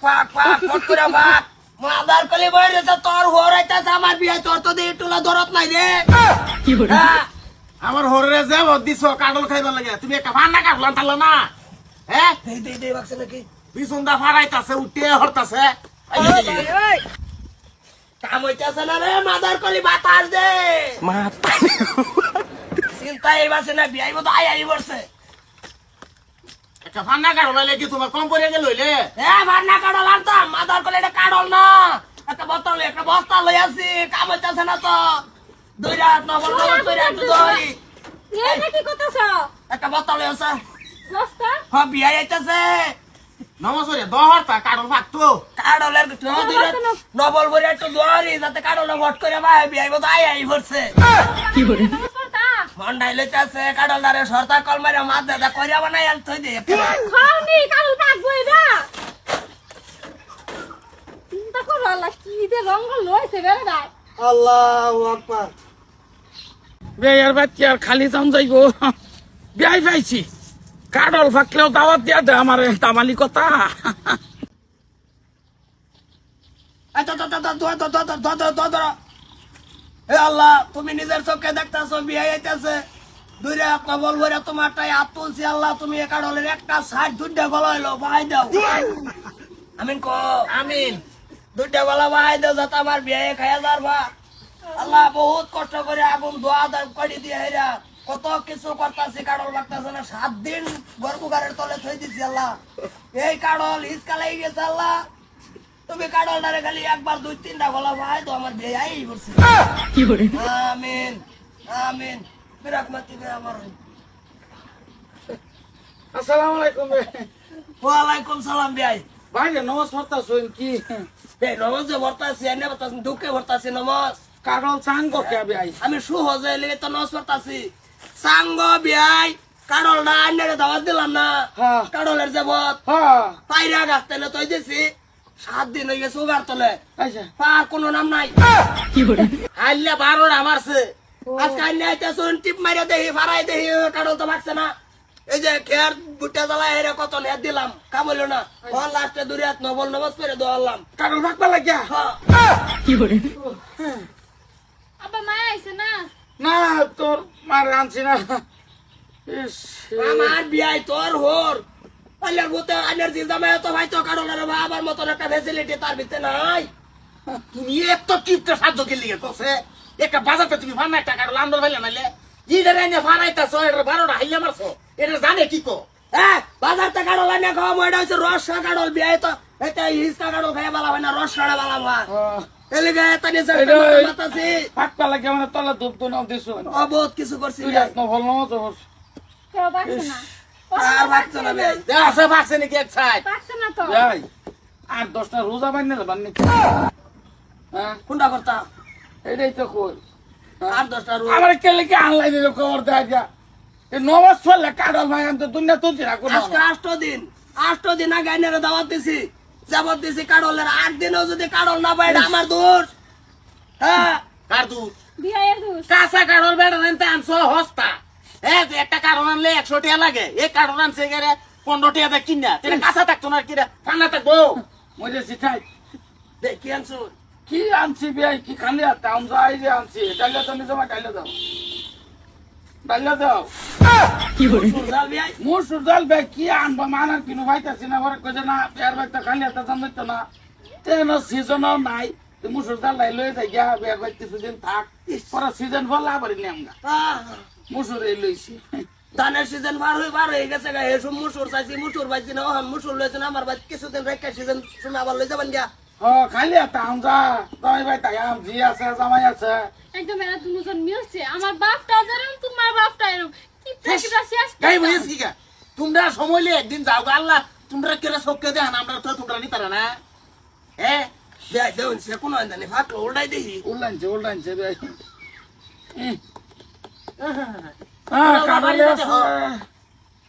ফাক ফাক ফট করে ফাক মাদার কলি বইরেছে তোর হরাইতাছে আমার বিয়ে তোর তো দিয়ে টুলা ধরত নাই রে আমার হরে যাব দিছো কাডল খাইবার লাগে তুমি একটা ফান্না কাটলা তালা না হ্যাঁ দে বাক্স নাকি বিছুন্দা ফারাইতাছে উঠে হরতাছে কাম হইতাছে না রে মাদার কলি বাতাস দে মাথা চিন্তা এই বাসে না বিয়ে তো আই বসে একটা ফান্না কাটলা লাগি তোমার কম পড়ে গেল হইলে ভান্না কাডল আনতাম মাদার কলি এটা কাডল না একটা বোতল একটা বস্তা লই আসি কাম হইতাছে না তো দুই রাত নবল দুই রাত ধরি এই নাকি কতছ একটা বস্তা লই আসা বস্তা হ্যাঁ বিয়ে আইতাছে নমস্কার দহরতা কাডল ফাকতো কাডলের দুই রাত নবল বইরা একটু ধরি যাতে কাডলে ভট করে ভাই বিয়ে তো আই পড়ছে বস্তা মন্ডাই লইতাছে কাডলদারে সরতা কল মারে মাছ দাদা কইরা বানাই আল থই দে খাওনি কাল পাকবো এটা চিন্তা করো আল্লাহ কি দে রঙ লইছে বেরে ভাই আল্লাহু আকবার বেয়ার বাচ্চা আর খালি দাম যাইব বিয়াই পাইছি কাডল ফাকলেও দাওয়াত দিয়া দে আমার তামালি কথা হে আল্লাহ তুমি নিজের চোখে দেখতেছো বিয়ে আইতাছে দুই রাত নবল বইরা তোমারটাই হাত তুলছি আল্লাহ তুমি এ কাডলের একটা সাইড দুইটা গলা হইলো বাহাই দাও আমিন কো আমিন দুইটা গলা বাহাই দাও যাতে আমার বিয়ে খাইয়া যারবা আল্লাহ বহুত কষ্ট করে আগুন দোয়া দাম করে দিয়ে হেরা কত কিছু করতাছি কাডল লাগতাছে না 7 দিন গর্ভগারের তলে থই দিছি আল্লাহ এই কাডল হিসকা লাগি গেছে আল্লাহ তুমি কাডলটারে খালি একবার দুই তিনটা গলা বাহাই দাও আমার বিয়ে আই পড়ছে আমিন আমিন বিরাকমাতি বে আমার আসসালামু আলাইকুম ওয়ালাইকুম সালাম ভাই ভাই নমস্কার তা শুন কি এই নমাজ যে ভরতাছি এনে ভরতাছি দুঃখে ভরতাছি নমাজ কাডল চাঙ্গ কে ভাই আমি সুহজে লেগে তো নমাজ ভরতাছি সাঙ্গ ভাই কাডল না আন্নারে দাওয়াত দিলাম না হ্যাঁ। কাডলের যাবত হ্যাঁ পাইরা গাছ তেলে তৈ দিছি 7 দিন হয়ে গেছে উগার তলে আচ্ছা পার কোনো নাম নাই হাইলে 12টা মারছে আজকে আন্না আইতাছে টিপ মাইরা দেহি ফারাই দেহি কাডল তো মারছে না এই যে খেয়ার বুটা জ্বালা হেরে কত নেট দিলাম কাম হইলো না ফল লাস্টে দুই রাত নবল নমাজ পড়ে দোয়ালাম কাডল ফাকবা লাগিয়া আব্বা মা আইছে না না তোর মার আনছি না ইস, আমার বিয়াই তোর হোর পাল্লার ভূতে এনার্জি জামাই তো ভাই তো কারণের বাবার মতন একটা ফ্যাসিলিটি তার ভিতরে নাই তুমি এত কিপটা সাহায্য কে লিগে তোছে একটা বাজারতে তুমি ফান্না একটা কাডল আন্দর ভাইলা নাইলে ইডারে এনে ফারাইতাছো এর 12টা হাইলে মারছো এটা জানে কি কো হ্যাঁ বাজার থেকে কারণ না খাওয়া ময়ডা হচ্ছে রসা কারণ বিয়াই তো এটা হিসকা কারণ খাই বালা হয় না রস কাড়া বালা হয় আহ, এলিগে তানি সে এটা- মাতাছি ফাকবা লাগিয়া মানে তলা ধূপ তো নাও দিছো বহুত কিছু করছি তুই বিয়াই। নভল নমত কেউ পাকছে না আর বাচ্চা না বিয়াই দে আছে ভাগছে নাকি এক সাইড পাকছে না তো যাই আর 10টা রোজা বান্নে বান্নে হ্যাঁ কোনটা করতা এটাই তো কই আর 10টা রু আমার কেলে কি অনলাইনে খবর দেয়া যা এই নমাজ পড়লে কাডল ভাই আমি তো দুনিয়া তুলছি না কোনো আজকে 8 দিন আগে এনারে দাওয়াত দিছি যাবত দিছি কাডলের 8 দিনও যদি কাডল না পাই এটা আমার দোষ হ্যাঁ কার দূর বিয়ের দুষ কাঁচা কাডল বেড়া আনতে আনছো হস্তা হ্যাঁ একটা কাডল আনলে 100 টাকা লাগে এই কাডল আনছে গেরে 15 টাকা দিয়ে কিনা তেরে কাঁচা থাকতো না কিরা ঠান্ডা থাকবো মজে শিখাই দেখি আনছো কি আনছি ভাই কি খালি আছে আমরা এই যে আনছি ডাইলা তো নিজে ডাইলা দাও ডাইলা দাও সুজাল বিয়াই মুসুর ডাল ভাই কি আনবা মানার কিনো ভাইতাছি না ঘরে কইছে না পেয়ার ভাই তো খালি আছে জানতো না তেন সিজনও নাই তুই মুসুর ডাল লাই লয়ে যাই গিয়া পেয়ার ভাই কিছুদিন থাক পরে সিজন ফল আবার নিয়ে আমরা মুসুর এই লইছি ধানের সিজন পার হয়ে গেছে গা এসব মুসুর চাইছি মুসুর পাইছি না ওহান মুসুর লইছে না আমার বাড়ি কিছুদিন রেখে সিজন শুনে আবার লই যাবেন গিয়া ও খালি আছে আমরা তাই ভাই তাই আম জি আছে জামাই আছে একদম এরা দুজন মিলছে আমার বাপটা যেরকম তোমার বাপটা এরকম কি থেকে শেষ গাই বলিস কি তোমরা সময় লে একদিন যাও গো আল্লাহ তোমরা কেরা সবকে দেখান আমরা তো তোমরা নিতারা না হ্যাঁ বিয়াই দেউন সে কোনো জানি ফাটলো উল্টাই দেখি উল্টাইছে ভাই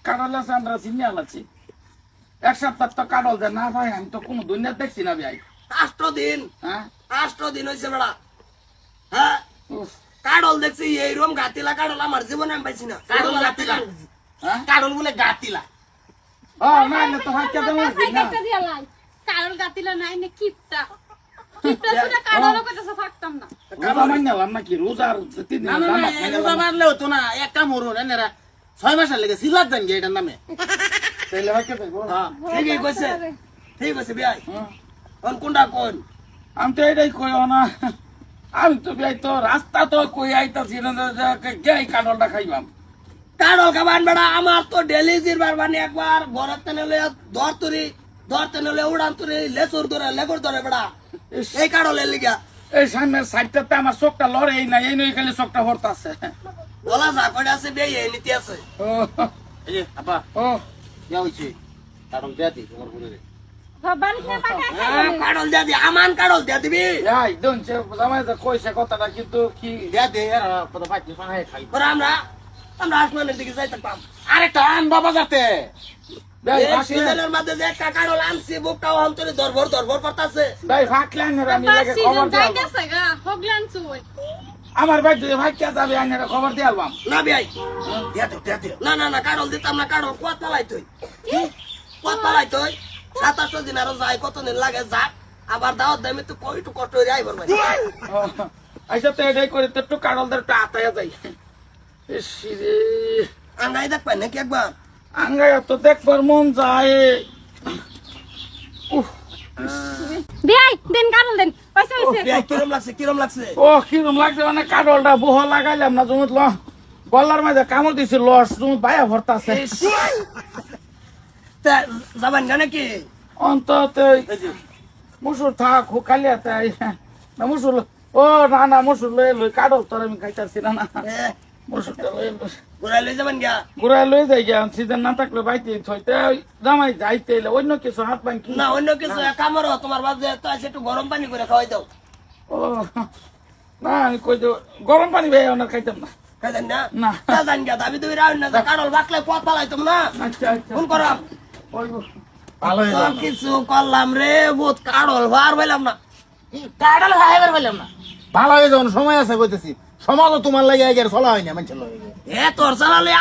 কাডল আছে আমরা চিনি আলাছি এক সপ্তাহ তো কাডল দে না ভাই আমি তো কোনো দুনিয়া দেখছি না ভাই 8 দিন হ্যাঁ 8 দিন হয়েছে বেড়া হ্যাঁ উফ, কাডল দেখছি এইরকম গাতিলা কাডল আমার জীবনে আমি পাইছি না কাডল গাতিলা হ্যাঁ কাডল বলে গাতিলা ও না না তো হাত কেটে কাছে না একটা দিয়া লাই কারোর গাতিলা নাই না কিপটা কিপটা শুনে কারোর কথা থাকতাম না কাবা মাইনালাম নাকি রোজার 3 না দিন না না রোজা মারলে হতো না এক কাম হরুন এনারা 6 মাসের লেগে সিলাত দেন এটার নামে তাইলে ভাইকে দেখো হ্যাঁ ঠিকই কইছে ঠিক আছে বিয়াই কোন কোনটা কোন আমি তো এটাই কইও না আমি তো ভাই তো রাস্তা তো কই আইতাছি না কে এই কাঁঠালটা খাইবাম কারল কাবান বেড়া আমার তো ডেলি জিরবার বানি একবার ঘরের তেনে ধরতে নলে উড়ান তুরি লেসুর ধরে লেগুর ধরে বেড়া এই কারলের লিগা এই সামনের সাইডটাতে আমার চোখটা লড়েই না এই নই খালি চোখটা ভরতাছে বলা যা কয়টা আছে বিয়ে নীতি আছে ও এই যে আপা ও ইয়া হইছে কারণ দেয়া দি তোমার ঘুরে বালিশ না পাকা কারল দিয়া দি আমান কারল দিয়া দিবি এই দনছে জামাই তো কইছে কথাটা কিন্তু কি দেয়া দে আর কত পাঁচ পানা খাই পরে আমরা আসমানের দিকে যাইতে পাম আরে টান বাবা যাতে ভাই এই ফাঁকলে সিজনের মধ্যে যে একটা কারল আনছি বুকটাও অন্তরে দরভর করতেছে ভাই ফাঁকলে আমি লাগে সিজন খবর দিলাম যাইতেছে গা হগলান চুই আমার ভাই দুই ভাই কে যাবে আমি খবর দিলাম না বিয়াই দেয়া দে না কারল দিতাম না কারল কত পালাই তুই কত পালাই তুই 7-8 দিন আরো যাই কতদিন লাগে যাক আবার দাওয়াত দেমি তো কইটু কষ্ট হয়ে আইবার ভাই আচ্ছা তো এটাই করে তো একটু কাঁঠালদের একটু আতায়া যাই ইস রে আঙ্গাই দেখ পাই নাকি একবার আঙ্গায় তো দেখবার মন যায় উফ বিয়াই দেন কারণ দেন পয়সা হইছে বিয়াই কিরম লাগছে ও কিরম লাগছে মানে কাঁঠালটা বহু লাগাইলাম না জমত ল গলার মাঝে কামড় দিছি লস জমত বায়া ভরতাছে তা যাবান না নাকি অন্তত মুসুর থাক কালিয়া তাই না মুসুর ও না মুসুর লই লই কাঁঠাল তোর আমি খাইতাছি না মুসুরটা লই ঘুরাই লই যাবেন গিয়া ঘুরাই লই যাই গিয়া সিজন না থাকলে বাইতে থইতে জামাই যাইতে এলে অন্য কিছু হাত পান কি না অন্য কিছু কামড় তোমার বাপ যে তো আছে একটু গরম পানি করে খাওয়াই দাও ও না আমি কই যে গরম পানি ভাই ওনার খাইতাম না খাইতেন না না। তা জান গিয়া দাবি তুমি রাউন না কারল বাকলে পথ পালাই তুমি না আচ্ছা আচ্ছা ফোন করো ওই ভালো হয়ে তো কিছু করলাম রে বহুত কারল ভার পাইলাম না কাডাল খাইবার পাইলাম না ভালো হয়ে যাওয়ার সময় আছে কইতেছি সমাজও তোমার লাগে আগে চলা হয় না মানুষের লাগে এ তোর চালালে